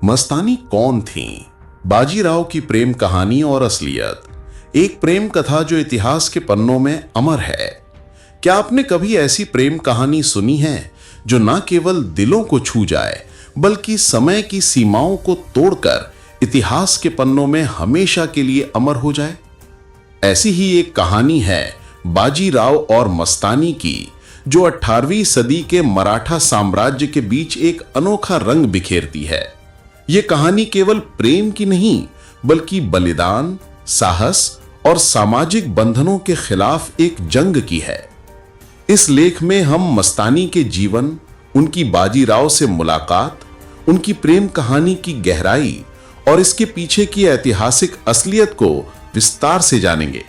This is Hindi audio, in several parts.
मस्तानी कौन थीं? बाजीराव की प्रेम कहानी और असलियत, एक प्रेम कथा जो इतिहास के पन्नों में अमर है। क्या आपने कभी ऐसी प्रेम कहानी सुनी है जो न केवल दिलों को छू जाए बल्कि समय की सीमाओं को तोड़कर इतिहास के पन्नों में हमेशा के लिए अमर हो जाए? ऐसी ही एक कहानी है बाजीराव और मस्तानी की, जो 18वीं सदी के मराठा साम्राज्य के बीच एक अनोखा रंग बिखेरती है। यह कहानी केवल प्रेम की नहीं बल्कि बलिदान, साहस और सामाजिक बंधनों के खिलाफ एक जंग की है। इस लेख में हम मस्तानी के जीवन, उनकी बाजीराव से मुलाकात, उनकी प्रेम कहानी की गहराई और इसके पीछे की ऐतिहासिक असलियत को विस्तार से जानेंगे।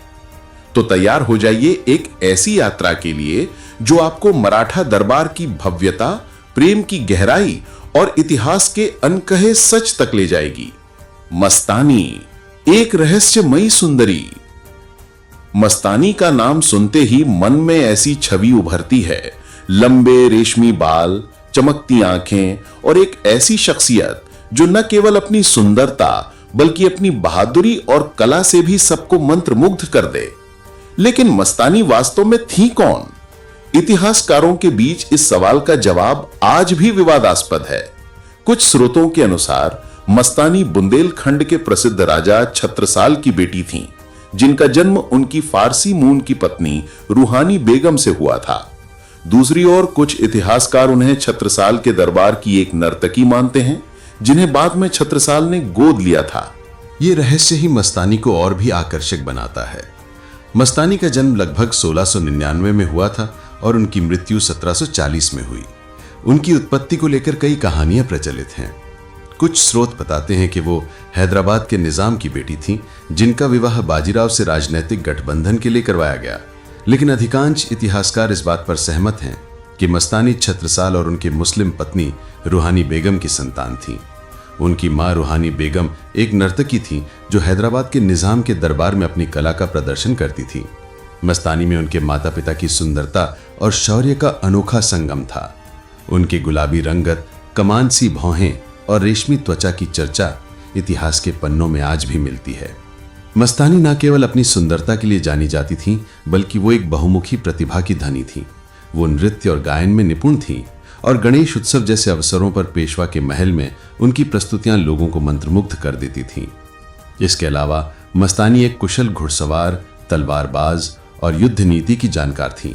तो तैयार हो जाइए एक ऐसी यात्रा के लिए जो आपको मराठा दरबार की भव्यता, प्रेम की गहराई और इतिहास के अनकहे सच तक ले जाएगी। मस्तानी, एक रहस्यमयी सुंदरी। मस्तानी का नाम सुनते ही मन में ऐसी छवि उभरती है, लंबे रेशमी बाल, चमकती आंखें और एक ऐसी शख्सियत जो न केवल अपनी सुंदरता बल्कि अपनी बहादुरी और कला से भी सबको मंत्रमुग्ध कर दे। लेकिन मस्तानी वास्तव में थी कौन? इतिहासकारों के बीच इस सवाल का जवाब आज भी विवादास्पद है। कुछ स्रोतों के अनुसार मस्तानी बुंदेलखंड के प्रसिद्ध राजा छत्रसाल की बेटी थीं, जिनका जन्म उनकी फारसी मूल की पत्नी रूहानी बेगम से हुआ था। दूसरी ओर कुछ इतिहासकार उन्हें छत्रसाल के दरबार की एक नर्तकी मानते हैं, जिन्हें बाद में छत्रसाल ने गोद लिया था। यह रहस्य ही मस्तानी को और भी आकर्षक बनाता है। मस्तानी का जन्म लगभग 1699 में हुआ था और उनकी मृत्यु 1740 में हुई। उनकी उत्पत्ति को लेकर कई कहानियां प्रचलित हैं। कुछ स्रोत बताते हैं कि वो हैदराबाद के निजाम की बेटी थीं, जिनका विवाह बाजीराव से राजनीतिक गठबंधन के लिए करवाया गया। लेकिन अधिकांश इतिहासकार इस बात पर सहमत हैं कि मस्तानी छत्रसाल और उनकी मुस्लिम पत्नी रूहानी बेगम की संतान थी। उनकी मां रूहानी बेगम एक नर्तकी थी जो हैदराबाद के निजाम के दरबार में अपनी कला का प्रदर्शन करती थी। मस्तानी में उनके माता पिता की सुंदरता और शौर्य का अनोखा संगम था। उनकी गुलाबी रंगत, कमान सी भौहें और रेशमी त्वचा की चर्चा इतिहास के पन्नों में आज भी मिलती है। मस्तानी न केवल अपनी सुंदरता के लिए जानी जाती थीं, बल्कि वो एक बहुमुखी प्रतिभा की धनी थीं। वो नृत्य और गायन में निपुण थीं और गणेश उत्सव जैसे अवसरों पर पेशवा के महल में उनकी प्रस्तुतियां लोगों को मंत्रमुग्ध कर देती थीं। इसके अलावा मस्तानी एक कुशल घुड़सवार, तलवारबाज और युद्ध नीति की जानकार थीं।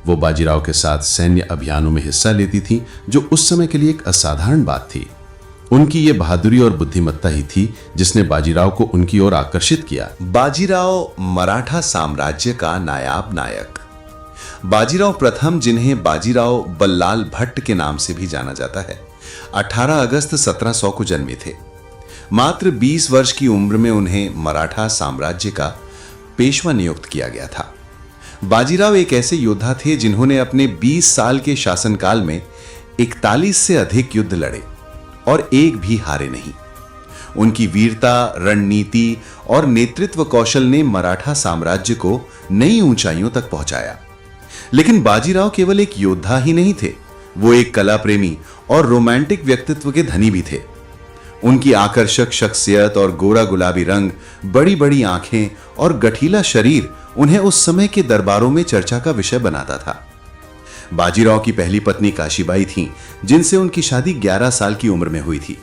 वो बाजीराव के साथ सैन्य अभियानों में हिस्सा लेती थीं, जो उस समय के लिए एक असाधारण बात थी। उनकी ये बहादुरी और बुद्धिमत्ता ही थी जिसने बाजीराव को उनकी ओर आकर्षित किया। बाजीराव मराठा साम्राज्य का नायाब नायक। बाजीराव प्रथम, जिन्हें बाजीराव बल्लाल भट्ट के नाम से भी जाना जाता है, 18 अगस्त 1700 को जन्मे थे। मात्र 20 वर्ष की उम्र में उन्हें मराठा साम्राज्य का पेशवा नियुक्त किया गया था। बाजीराव एक ऐसे योद्धा थे जिन्होंने अपने 20 साल के शासनकाल में 41 से अधिक युद्ध लड़े और एक भी हारे नहीं। उनकी वीरता, रणनीति और नेतृत्व कौशल ने मराठा साम्राज्य को नई ऊंचाइयों तक पहुंचाया। लेकिन बाजीराव केवल एक योद्धा ही नहीं थे, वो एक कला प्रेमी और रोमांटिक व्यक्तित्व के धनी भी थे। उनकी आकर्षक शख्सियत और गोरा गुलाबी रंग, बड़ी बड़ी आंखें और गठीला शरीर उन्हें उस समय के दरबारों में चर्चा का विषय बनाता था। बाजीराव की पहली पत्नी काशीबाई थीं, जिनसे उनकी शादी 11 साल की उम्र में हुई थी।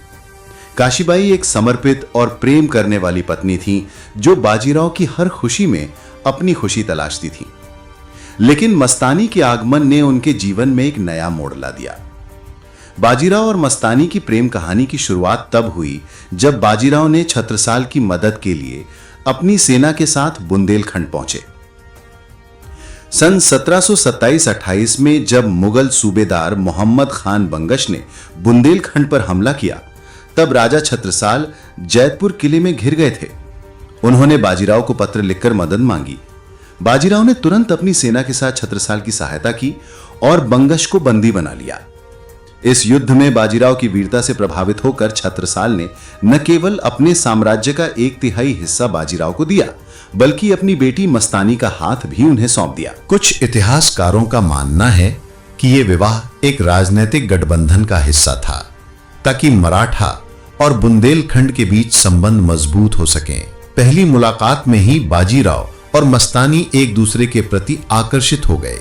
काशीबाई एक समर्पित और प्रेम करने वाली पत्नी थीं, जो बाजीराव की हर खुशी में अपनी खुशी तलाशती थीं। लेकिन मस्तानी के आगमन ने उनके जीवन में एक नया मोड़ ला दिया। बाजीराव और मस्तानी की प्रेम कहानी की शुरुआत तब हुई जब बाजीराव ने छत्रसाल की मदद के लिए अपनी सेना के साथ बुंदेलखंड पहुंचे। सन 1727-28 में जब मुगल सूबेदार मोहम्मद खान बंगश ने बुंदेलखंड पर हमला किया, तब राजा छत्रसाल जैतपुर किले में घिर गए थे। उन्होंने बाजीराव को पत्र लिखकर मदद मांगी। बाजीराव ने तुरंत अपनी सेना के साथ छत्रसाल की सहायता की और बंगश को बंदी बना लिया। इस युद्ध में बाजीराव की वीरता से प्रभावित होकर छत्रसाल ने न केवल अपने साम्राज्य का 1/3 हिस्सा बाजीराव को दिया, बल्कि अपनी बेटी मस्तानी का हाथ भी उन्हें सौंप दिया। कुछ इतिहासकारों का मानना है कि यह विवाह एक राजनीतिक गठबंधन का हिस्सा था, ताकि मराठा और बुंदेलखंड के बीच संबंध मजबूत हो सकें। पहली मुलाकात में ही बाजीराव और मस्तानी एक दूसरे के प्रति आकर्षित हो गए।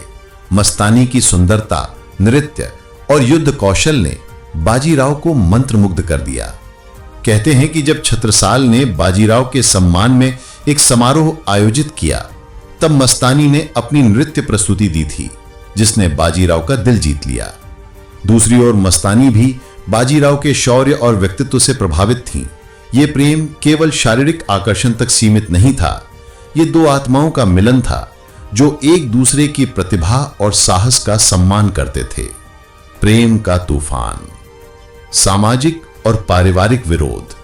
मस्तानी की सुंदरता, नृत्य और युद्ध कौशल ने बाजीराव को मंत्रमुग्ध कर दिया। कहते हैं कि जब छत्रसाल ने बाजीराव के सम्मान में एक समारोह आयोजित किया, तब मस्तानी ने अपनी नृत्य प्रस्तुति दी थी, जिसने बाजीराव का दिल जीत लिया। दूसरी ओर मस्तानी भी बाजीराव के शौर्य और व्यक्तित्व से प्रभावित थीं। ये प्रेम केवल शारीरिक आकर्षण तक सीमित नहीं था, ये दो आत्माओं का मिलन था जो एक दूसरे की प्रतिभा और साहस का सम्मान करते थे। प्रेम का तूफान, सामाजिक और पारिवारिक विरोध।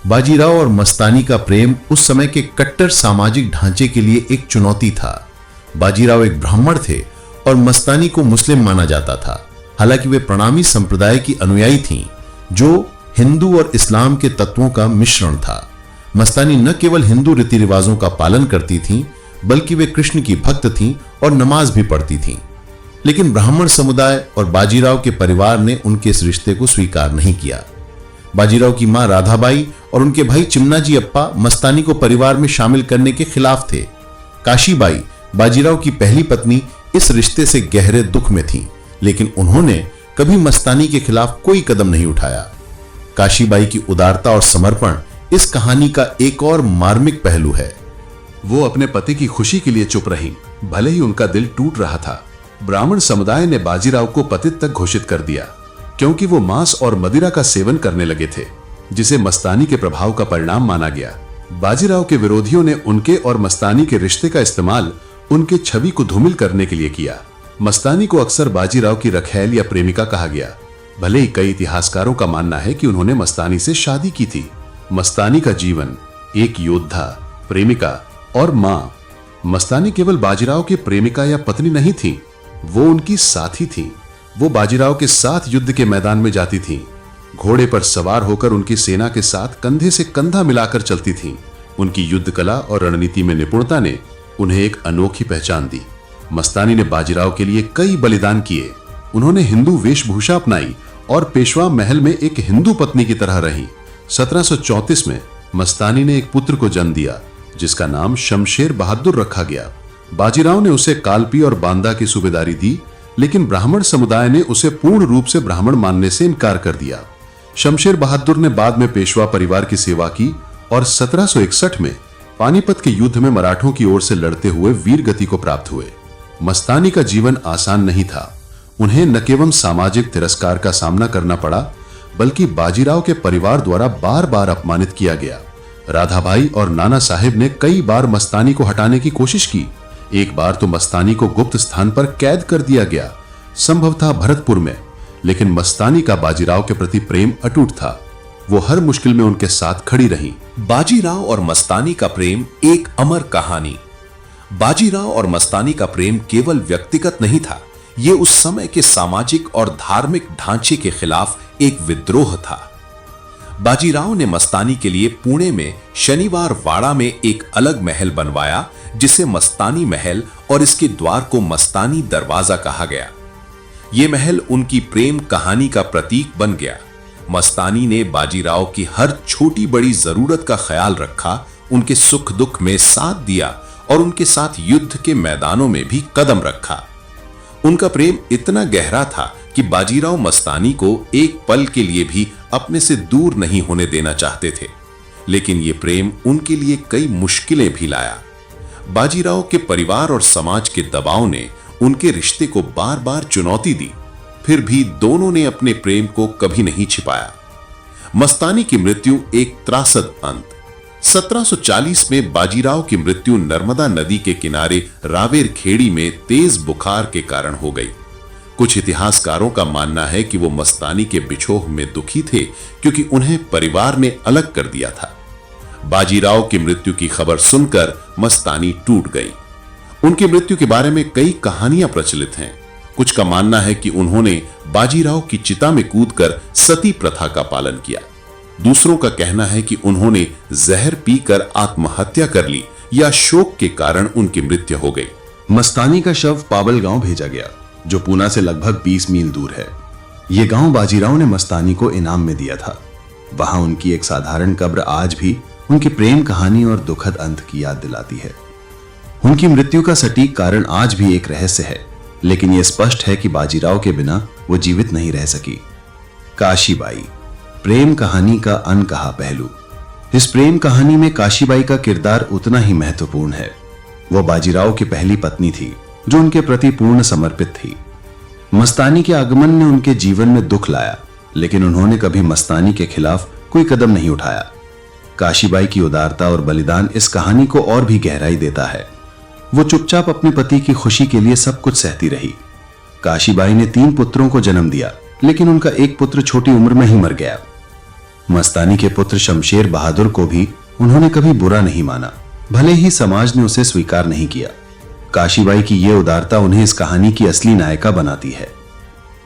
बाजीराव और मस्तानी का प्रेम उस समय के कट्टर सामाजिक ढांचे के लिए एक चुनौती था। बाजीराव एक ब्राह्मण थे और मस्तानी को मुस्लिम माना जाता था। हालांकि वे प्रणामी संप्रदाय की अनुयायी थीं, जो हिंदू और इस्लाम के तत्वों का मिश्रण था। मस्तानी न केवल हिंदू रीति रिवाजों का पालन करती थीं, बल्कि वे कृष्ण की भक्त थीं और नमाज भी पढ़ती थीं। लेकिन ब्राह्मण समुदाय और बाजीराव के परिवार ने उनके इस रिश्ते को स्वीकार नहीं किया। बाजीराव की मां राधाबाई और उनके भाई चिमनाजी अप्पा मस्तानी को परिवार में शामिल करने के खिलाफ थे। काशीबाई, बाजीराव की पहली पत्नी, इस रिश्ते से गहरे दुख में थी, लेकिन उन्होंने कभी मस्तानी के खिलाफ कोई कदम नहीं उठाया। काशीबाई की उदारता और समर्पण इस कहानी का एक और मार्मिक पहलू है। वो अपने पति की खुशी के लिए चुप रहीं, भले ही उनका दिल टूट रहा था। ब्राह्मण समुदाय ने बाजीराव को पतित तक घोषित कर दिया, क्योंकि वो मांस और मदिरा का सेवन करने लगे थे, जिसे मस्तानी के प्रभाव का परिणाम माना गया। बाजीराव के विरोधियों ने उनके और मस्तानी के रिश्ते का इस्तेमाल उनके छवि को धूमिल करने के लिए किया। मस्तानी को अक्सर बाजीराव की रखैल या प्रेमिका कहा गया, भले ही कई इतिहासकारों का मानना है कि उन्होंने मस्तानी से शादी की थी। मस्तानी का जीवन एक योद्धा, प्रेमिका और मां। मस्तानी केवल बाजीराव की प्रेमिका या पत्नी नहीं थी, वो उनकी साथी थी। वो बाजीराव के साथ युद्ध के मैदान में जाती थीं, घोड़े पर सवार होकर उनकी सेना के साथ कंधे से कंधा मिलाकर चलती थीं। उनकी युद्ध कला और रणनीति में निपुणता ने उन्हें एक अनोखी पहचान दी। मस्तानी ने बाजीराव के लिए कई बलिदान किए। उन्होंने हिंदू वेशभूषा अपनाई और पेशवा महल में एक हिंदू पत्नी की तरह रही। 1734 में मस्तानी ने एक पुत्र को जन्म दिया, जिसका नाम शमशेर बहादुर रखा गया। बाजीराव ने उसे कालपी और बांदा की सूबेदारी दी, लेकिन ब्राह्मण समुदाय ने उसे पूर्ण रूप से ब्राह्मण मानने से इनकार कर दिया। शमशेर बहादुर ने बाद में पेशवा परिवार की सेवा की और 1761 में पानीपत के युद्ध में मराठों की ओर से लड़ते हुए वीर गति को प्राप्त हुए। मस्तानी का जीवन आसान नहीं था। उन्हें न केवल सामाजिक तिरस्कार का सामना करना पड़ा, बल्कि बाजीराव के परिवार द्वारा बार बार अपमानित किया गया। राधाबाई और नाना साहिब ने कई बार मस्तानी को हटाने की कोशिश की। एक बार तो मस्तानी को गुप्त स्थान पर कैद कर दिया गया, संभवतः भरतपुर में। लेकिन मस्तानी का बाजीराव के प्रति प्रेम अटूट था। वो हर मुश्किल में उनके साथ खड़ी रही। बाजीराव और मस्तानी का प्रेम एक अमर कहानी। बाजीराव और मस्तानी का प्रेम केवल व्यक्तिगत नहीं था, यह उस समय के सामाजिक और धार्मिक ढांचे के खिलाफ एक विद्रोह था। बाजीराव ने मस्तानी के लिए पुणे में शनिवार वाड़ा में एक अलग महल बनवाया, जिसे मस्तानी महल, और इसके द्वार को मस्तानी दरवाजा कहा गया। यह महल उनकी प्रेम कहानी का प्रतीक बन गया। मस्तानी ने बाजीराव की हर छोटी बड़ी जरूरत का ख्याल रखा, उनके सुख दुख में साथ दिया और उनके साथ युद्ध के मैदानों में भी कदम रखा। उनका प्रेम इतना गहरा था कि बाजीराव मस्तानी को एक पल के लिए भी अपने से दूर नहीं होने देना चाहते थे। लेकिन यह प्रेम उनके लिए कई मुश्किलें भी लाया। बाजीराव के परिवार और समाज के दबाव ने उनके रिश्ते को बार बार चुनौती दी। फिर भी दोनों ने अपने प्रेम को कभी नहीं छिपाया। मस्तानी की मृत्यु एक त्रासद अंत। 1740 में बाजीराव की मृत्यु नर्मदा नदी के किनारे रावेर खेड़ी में तेज बुखार के कारण हो गई। कुछ इतिहासकारों का मानना है कि वो मस्तानी के बिछोह में दुखी थे, क्योंकि उन्हें परिवार ने अलग कर दिया था। बाजीराव की मृत्यु की खबर सुनकर मस्तानी टूट गई। उनकी मृत्यु के बारे में कई कहानियां प्रचलित हैं। कुछ का मानना है कि उन्होंने बाजीराव की चिता में कूदकर सती प्रथा का पालन किया। दूसरों का कहना है कि उन्होंने जहर पीकर आत्महत्या कर ली या शोक के कारण उनकी मृत्यु हो गई। मस्तानी का शव पाबल गांव भेजा गया, जो पूना से लगभग 20 मील दूर है। यह गांव बाजीराव ने मस्तानी को इनाम में दिया था। वहां उनकी एक साधारण कब्र आज भी उनकी प्रेम कहानी और दुखद अंत की याद दिलाती है। उनकी मृत्यु का सटीक कारण आज भी एक रहस्य है, लेकिन यह स्पष्ट है कि बाजीराव के बिना वो जीवित नहीं रह सकी। काशीबाई, प्रेम कहानी का अनकहा पहलू। इस प्रेम कहानी में काशीबाई का किरदार उतना ही महत्वपूर्ण है। वो बाजीराव की पहली पत्नी थी जो उनके प्रति पूर्ण समर्पित थी। मस्तानी के आगमन ने उनके जीवन में दुख लाया, लेकिन उन्होंने कभी मस्तानी के खिलाफ कोई कदम नहीं उठाया। काशीबाई की उदारता और बलिदान इस कहानी को और भी गहराई देता है। वो चुपचाप अपने पति की खुशी के लिए सब कुछ सहती रही। काशीबाई ने 3 पुत्रों को जन्म दिया, लेकिन उनका एक पुत्र छोटी उम्र में ही मर गया। मस्तानी के पुत्र शमशेर बहादुर को भी उन्होंने कभी बुरा नहीं माना, भले ही समाज ने उसे स्वीकार नहीं किया। काशीबाई की यह उदारता उन्हें इस कहानी की असली नायिका बनाती है।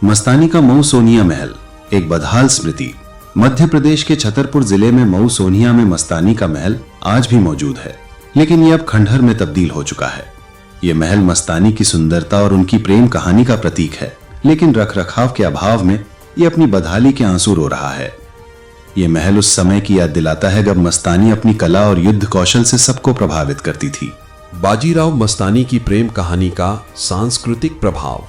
मस्तानी का मऊ सोनिया महल एक बदहाल स्मृति। मध्य प्रदेश के छतरपुर जिले में मऊ सोनिया में मस्तानी का महल आज भी मौजूद है, लेकिन यह अब खंडहर में तब्दील हो चुका है। यह महल मस्तानी की सुंदरता और उनकी प्रेम कहानी का प्रतीक है, लेकिन रखरखाव के अभाव में यह अपनी बदहाली के आंसू रो रहा है। यह महल उस समय की याद दिलाता है जब मस्तानी अपनी कला और युद्ध कौशल से सबको प्रभावित करती थी। बाजीराव मस्तानी की प्रेम कहानी का सांस्कृतिक प्रभाव।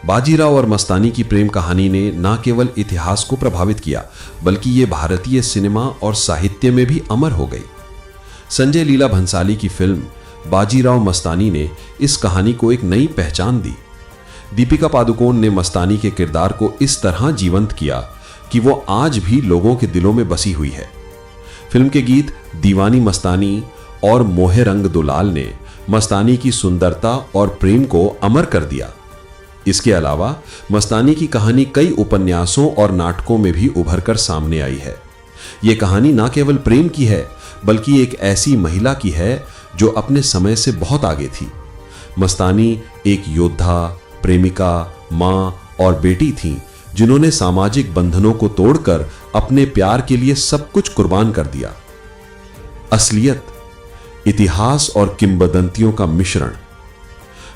बाजीराव और मस्तानी की प्रेम कहानी ने न केवल इतिहास को प्रभावित किया, बल्कि ये भारतीय सिनेमा और साहित्य में भी अमर हो गई। संजय लीला भंसाली की फिल्म बाजीराव मस्तानी ने इस कहानी को एक नई पहचान दी। दीपिका पादुकोण ने मस्तानी के किरदार को इस तरह जीवंत किया कि वो आज भी लोगों के दिलों में बसी हुई है। फिल्म के गीत दीवानी मस्तानी और मोहे रंग दुलाल ने मस्तानी की सुंदरता और प्रेम को अमर कर दिया। इसके अलावा मस्तानी की कहानी कई उपन्यासों और नाटकों में भी उभर कर सामने आई है। यह कहानी न केवल प्रेम की है, बल्कि एक ऐसी महिला की है जो अपने समय से बहुत आगे थी। मस्तानी एक योद्धा, प्रेमिका, मां और बेटी थीं, जिन्होंने सामाजिक बंधनों को तोड़कर अपने प्यार के लिए सब कुछ कुर्बान कर दिया। असलियत, इतिहास और किंवदंतियों का मिश्रण।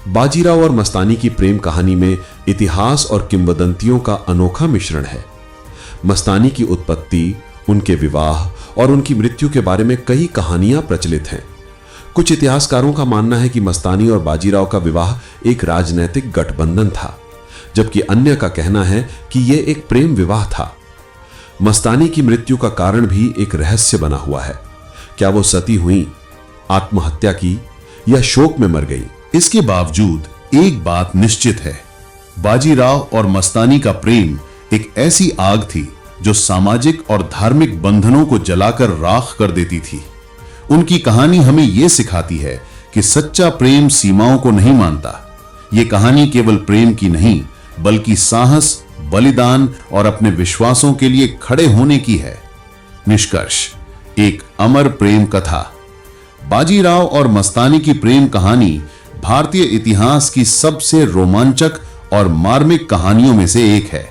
बाजीराव और मस्तानी की प्रेम कहानी में इतिहास और किंवदंतियों का अनोखा मिश्रण है। मस्तानी की उत्पत्ति, उनके विवाह और उनकी मृत्यु के बारे में कई कहानियां प्रचलित हैं। कुछ इतिहासकारों का मानना है कि मस्तानी और बाजीराव का विवाह एक राजनैतिक गठबंधन था, जबकि अन्य का कहना है कि यह एक प्रेम विवाह था। मस्तानी की मृत्यु का कारण भी एक रहस्य बना हुआ है। क्या वो सती हुई, आत्महत्या की या शोक में मर गई? इसके बावजूद एक बात निश्चित है, बाजीराव और मस्तानी का प्रेम एक ऐसी आग थी जो सामाजिक और धार्मिक बंधनों को जलाकर राख कर देती थी। उनकी कहानी हमें यह सिखाती है कि सच्चा प्रेम सीमाओं को नहीं मानता। यह कहानी केवल प्रेम की नहीं, बल्कि साहस, बलिदान और अपने विश्वासों के लिए खड़े होने की है। निष्कर्ष, एक अमर प्रेम कथा। बाजीराव और मस्तानी की प्रेम कहानी भारतीय इतिहास की सबसे रोमांचक और मार्मिक कहानियों में से एक है।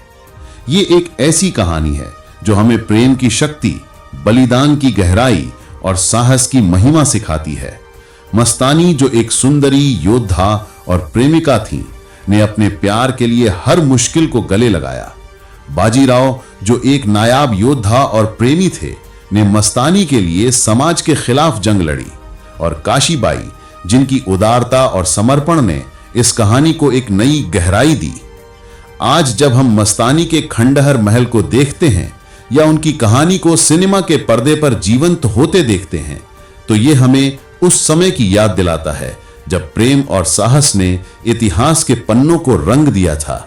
ये एक ऐसी कहानी है जो हमें प्रेम की शक्ति, बलिदान की गहराई और साहस की महिमा सिखाती है। मस्तानी, जो एक सुंदरी योद्धा और प्रेमिका थी, ने अपने प्यार के लिए हर मुश्किल को गले लगाया। बाजीराव, जो एक नायाब योद्धा और प्रेमी थे, ने मस्तानी के लिए समाज के खिलाफ जंग लड़ी। और काशीबाई, जिनकी उदारता और समर्पण ने इस कहानी को एक नई गहराई दी। आज जब हम मस्तानी के खंडहर महल को देखते हैं या उनकी कहानी को सिनेमा के पर्दे पर जीवंत होते देखते हैं, तो ये हमें उस समय की याद दिलाता है जब प्रेम और साहस ने इतिहास के पन्नों को रंग दिया था।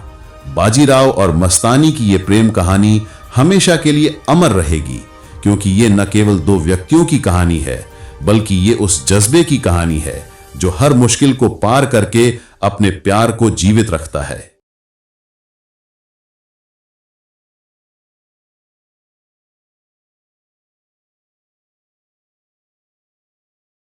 बाजीराव और मस्तानी की ये प्रेम कहानी हमेशा के लिए अमर रहेगी, क्योंकि ये न केवल 2 व्यक्तियों की कहानी है, बल्कि ये उस जज्बे की कहानी है जो हर मुश्किल को पार करके अपने प्यार को जीवित रखता है।